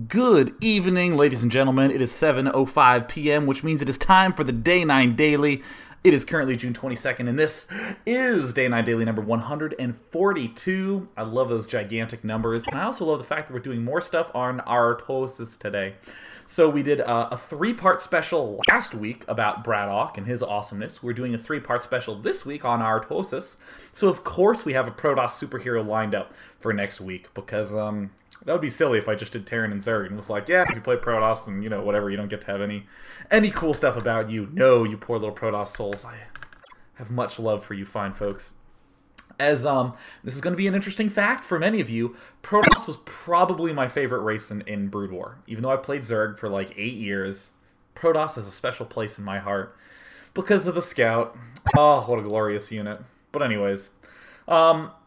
Good evening, ladies and gentlemen. It is 7:05 p.m., which means it is time for the Day 9 Daily. It is currently June 22nd, and this is Day 9 Daily number 142. I love those gigantic numbers, and I also love the fact that we're doing more stuff on Artosis today. So we did a three-part special last week about Braddock and his awesomeness. We're doing a three-part special this week on Artosis. So of course we have a Protoss superhero lined up for next week, because that would be silly if I just did Terran and Zerg and was like, yeah, if you play Protoss, then, you know, whatever, you don't get to have any cool stuff about you. No, you poor little Protoss souls. I have much love for you fine folks. As, this is going to be an interesting fact for many of you, Protoss was probably my favorite race in Brood War. Even though I played Zerg for like 8 years, Protoss has a special place in my heart because of the Scout. Oh, what a glorious unit. But anyways,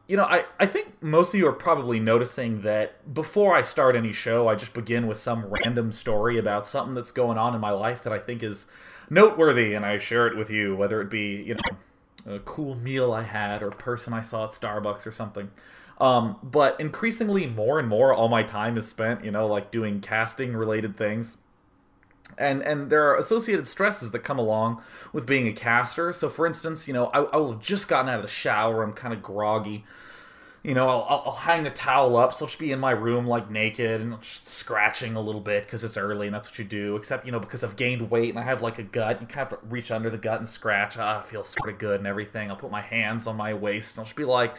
you know, I think most of you are probably noticing that before I start any show, I just begin with some random story about something that's going on in my life that I think is noteworthy, and I share it with you, whether it be, you know, a cool meal I had or a person I saw at Starbucks or something. But increasingly, more and more, all my time is spent, you know, like doing casting-related things. And there are associated stresses that come along with being a caster. So, for instance, you know, I will have just gotten out of the shower. I'm kind of groggy. You know, I'll hang the towel up, so I'll just be in my room, like, naked, and just scratching a little bit, because it's early, and that's what you do. Except, you know, because I've gained weight, and I have, like, a gut, you kind of reach under the gut and scratch. I feel sort of good and everything. I'll put my hands on my waist, and I'll just be like,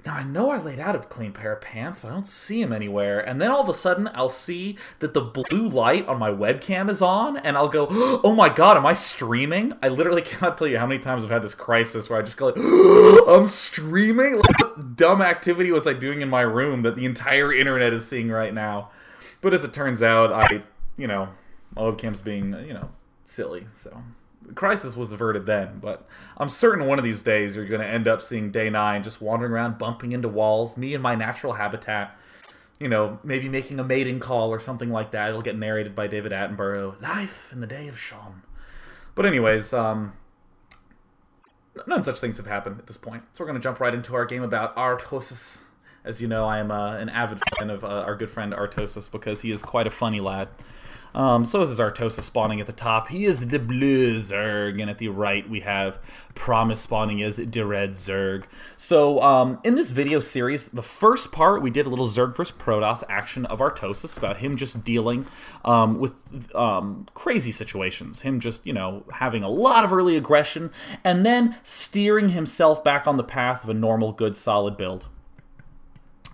now, I know I laid out a clean pair of pants, but I don't see them anywhere. And then all of a sudden, I'll see that the blue light on my webcam is on, and I'll go, oh my god, am I streaming? I literally cannot tell you how many times I've had this crisis where I just go like, I'm streaming? Like, what dumb activity was I doing in my room that the entire internet is seeing right now? But as it turns out, you know, my webcam's being, you know, silly, so... The crisis was averted then, but I'm certain one of these days you're going to end up seeing Day 9 just wandering around, bumping into walls, me in my natural habitat, you know, maybe making a mating call or something like that. It'll get narrated by David Attenborough, Life in the Day of Sean. But anyways, none such things have happened at this point, so we're going to jump right into our game about Artosis. As you know, I am an avid fan of our good friend Artosis because he is quite a funny lad. So this is Artosis spawning at the top. He is the blue Zerg, and at the right we have Promise spawning as the red Zerg. So in this video series, the first part we did a little Zerg vs Protoss action of Artosis about him just dealing with crazy situations. Him just, you know, having a lot of early aggression and then steering himself back on the path of a normal, good, solid build.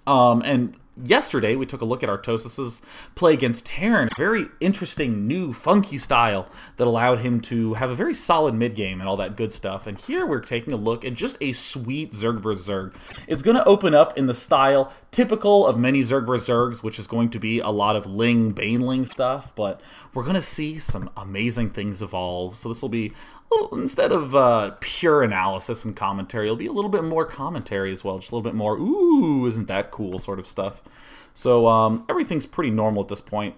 And yesterday, we took a look at Artosis's play against Terran, a very interesting, new, funky style that allowed him to have a very solid mid-game and all that good stuff. And here we're taking a look at just a sweet Zerg vs. Zerg. It's going to open up in the style typical of many Zerg vs. Zergs, which is going to be a lot of Ling, Baneling stuff, but we're going to see some amazing things evolve. So this will be, instead of pure analysis and commentary, it'll be a little bit more commentary as well, just a little bit more, ooh, isn't that cool sort of stuff. So everything's pretty normal at this point.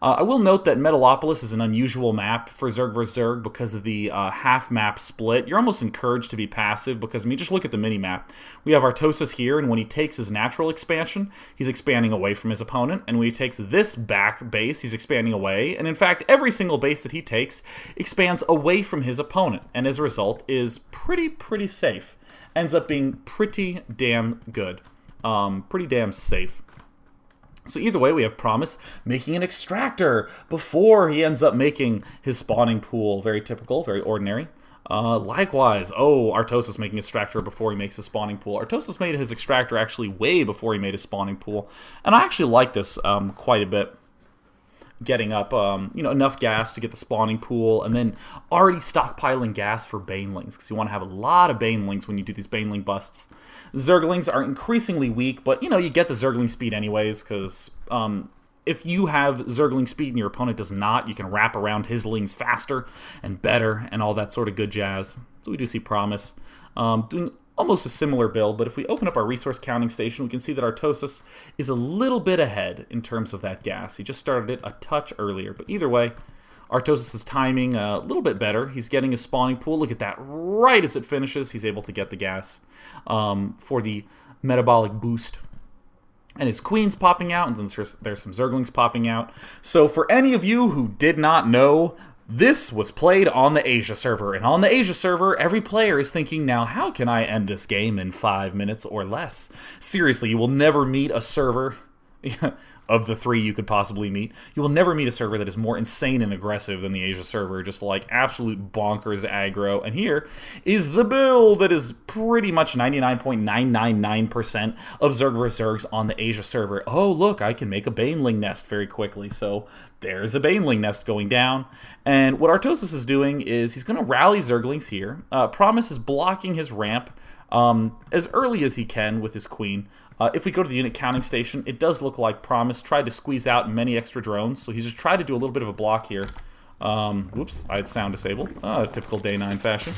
I will note that Metalopolis is an unusual map for Zerg vs. Zerg because of the half-map split. You're almost encouraged to be passive because, I mean, just look at the mini-map. We have Artosis here, and when he takes his natural expansion, he's expanding away from his opponent. And when he takes this back base, he's expanding away. And in fact, every single base that he takes expands away from his opponent. And as a result, is pretty safe. Ends up being pretty damn good. Pretty damn safe. So either way, we have Promise making an extractor before he ends up making his spawning pool. Very typical, very ordinary. Likewise, Artosis making extractor before he makes his spawning pool. Artosis made his extractor actually way before he made his spawning pool. And I actually like this quite a bit. Getting up, you know, enough gas to get the spawning pool, and then already stockpiling gas for Banelings, because you want to have a lot of Banelings when you do these Baneling busts. Zerglings are increasingly weak, but, you know, you get the Zergling speed anyways, because if you have Zergling speed and your opponent does not, you can wrap around his lings faster and better, and all that sort of good jazz. So we do see Promise doing almost a similar build, but if we open up our resource counting station, we can see that Artosis is a little bit ahead in terms of that gas. He just started it a touch earlier, but either way, Artosis' timing a little bit better. He's getting his spawning pool. Look at that. Right as it finishes, he's able to get the gas for the metabolic boost. And his queen's popping out, and then there's some Zerglings popping out. So for any of you who did not know, this was played on the Asia server. And on the Asia server, every player is thinking, now how can I end this game in 5 minutes or less? Seriously, you will never meet a server of the 3 you could possibly meet. You will never meet a server that is more insane and aggressive than the Asia server, just like absolute bonkers aggro. And here is the build that is pretty much 99.999% of Zerg vs. Zergs on the Asia server. Oh, look, I can make a Baneling nest very quickly. So there's a Baneling nest going down. And what Artosis is doing is he's going to rally Zerglings here. Promise is blocking his ramp as early as he can with his queen. If we go to the unit counting station, it does look like Promise tried to squeeze out many extra drones, so he's just tried to do a little bit of a block here. Whoops, I had sound disabled. Typical day 9 fashion.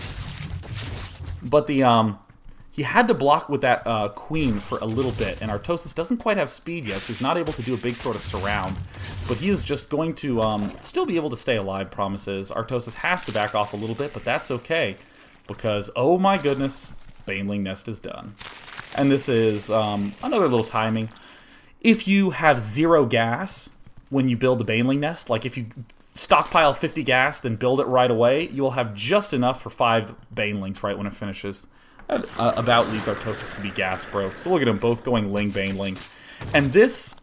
But he had to block with that queen for a little bit, and Artosis doesn't quite have speed yet, so he's not able to do a big sort of surround. But he is just going to still be able to stay alive, Promise is. Artosis has to back off a little bit, but that's okay, because, oh my goodness, Baneling nest is done. And this is another little timing. If you have 0 gas when you build the Baneling nest, like if you stockpile 50 gas, then build it right away, you will have just enough for 5 Banelings right when it finishes. That about leads Artosis to be gas broke. So look at them both going Ling Baneling. And this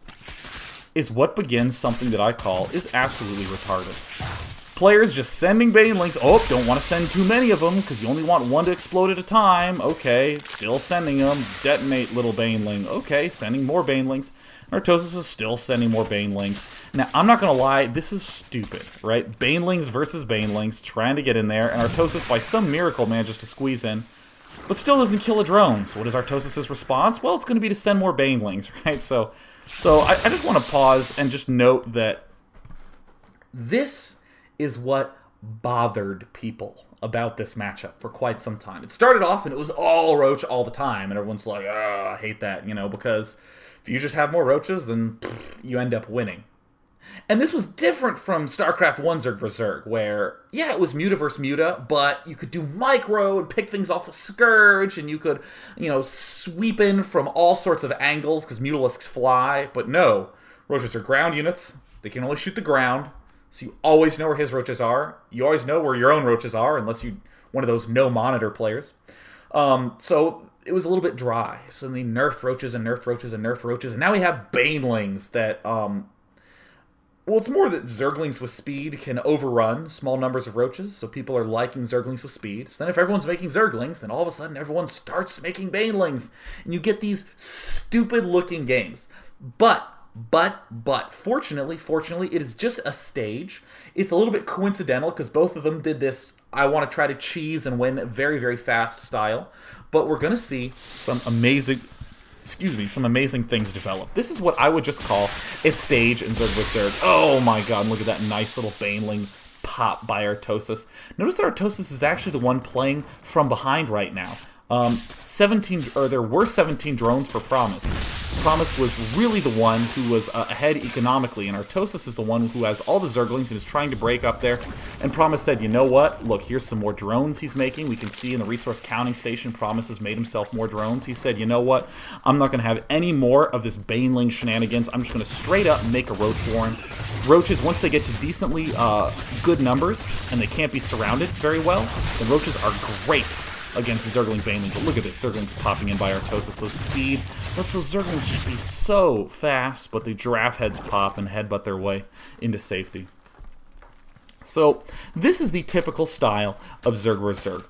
is what begins something that I call is absolutely retarded. Players just sending Banelings. Oh, don't want to send too many of them because you only want one to explode at a time. Okay, still sending them. Detonate, little Baneling. Okay, sending more Banelings. Artosis is still sending more Banelings. Now, I'm not going to lie, this is stupid, right? Banelings versus Banelings, trying to get in there, and Artosis, by some miracle, manages to squeeze in, but still doesn't kill a drone. So what is Artosis' response? Well, it's going to be to send more Banelings, right? So I just want to pause and just note that this is what bothered people about this matchup for quite some time. It started off and it was all Roach all the time, and everyone's like, oh, I hate that, because if you just have more Roaches, then you end up winning. And this was different from StarCraft 1 Zerg vs. Zerg, where, yeah, it was Muta versus Muta, but you could do micro and pick things off with Scourge, and you could, sweep in from all sorts of angles because Mutalisks fly. But no, Roaches are ground units. They can only shoot the ground. So you always know where his Roaches are. You always know where your own Roaches are, unless you're one of those no-monitor players. So it was a little bit dry. So they nerfed Roaches and nerfed Roaches and nerfed Roaches. And now we have Banelings that, well, it's more that Zerglings with speed can overrun small numbers of Roaches. So people are liking Zerglings with speed. So then if everyone's making Zerglings, then all of a sudden everyone starts making Banelings. And you get these stupid-looking games. But fortunately, it is just a stage. It's a little bit coincidental because both of them did this I want to try to cheese and win very, very fast style. But we're going to see some amazing things develop. This is what I would just call a stage in Zerg vs. Zerg. Oh my god, look at that nice little Baneling pop by Artosis. Notice that Artosis is actually the one playing from behind right now. There were 17 drones for Promise. Promise was really the one who was ahead economically, and Artosis is the one who has all the Zerglings and is trying to break up there. And Promise said, you know what? Look, here's some more drones he's making. We can see in the resource counting station, Promise has made himself more drones. He said, you know what? I'm not going to have any more of this Baneling shenanigans. I'm just going to straight up make a Roach Warren. Roaches, once they get to decently good numbers, and they can't be surrounded very well, the Roaches are great against the Zergling Baneling. But look at this, Zerglings popping in by Artosis. Those speed lets those Zerglings just be so fast, but the giraffe heads pop and headbutt their way into safety. So this is the typical style of Zerg vs. Zerg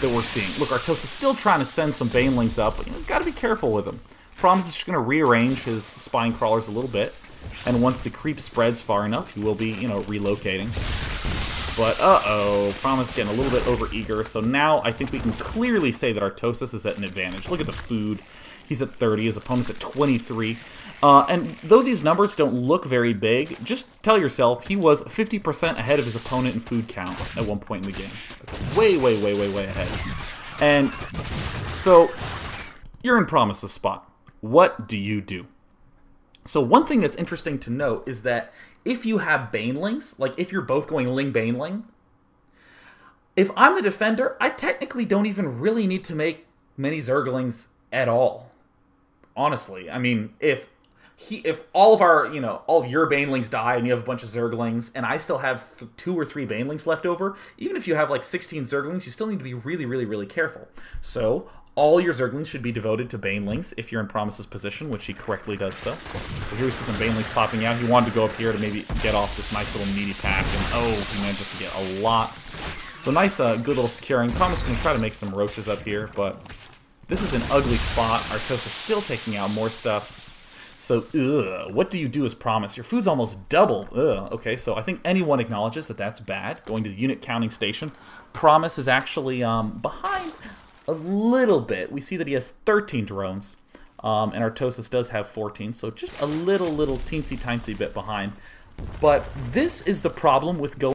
that we're seeing. Look, Artosis is still trying to send some Banelings up, but you've got to be careful with him. Promise is just going to rearrange his spine crawlers a little bit, and once the creep spreads far enough, he will be, relocating. But, uh-oh, Promise getting a little bit overeager, so now I think we can clearly say that Artosis is at an advantage. Look at the food. He's at 30, his opponent's at 23. And though these numbers don't look very big, just tell yourself he was 50% ahead of his opponent in food count at one point in the game. That's way, way, way, way, way ahead. And so, you're in Promise's spot. What do you do? So one thing that's interesting to note is that if you have Banelings, like if you're both going Ling Baneling, if I'm the defender, I technically don't even really need to make many Zerglings at all. honestly. I mean, if all of our, all of your Banelings die and you have a bunch of Zerglings, and I still have 2 or 3 Banelings left over, even if you have like 16 Zerglings, you still need to be really, really, really careful. So all your Zerglings should be devoted to Banelings if you're in Promise's position, which he correctly does so. So here we see some Banelings popping out. He wanted to go up here to maybe get off this nice little meaty pack, and he manages to get a lot. So nice, good little securing. Promise can try to make some roaches up here, but this is an ugly spot. Artosis still taking out more stuff. So, what do you do as Promise? Your food's almost double. Okay, so I think anyone acknowledges that that's bad. Going to the unit counting station. Promise is actually behind a little bit. We see that he has 13 drones, and Artosis does have 14, so just a little teensy-tiny bit behind. But this is the problem with going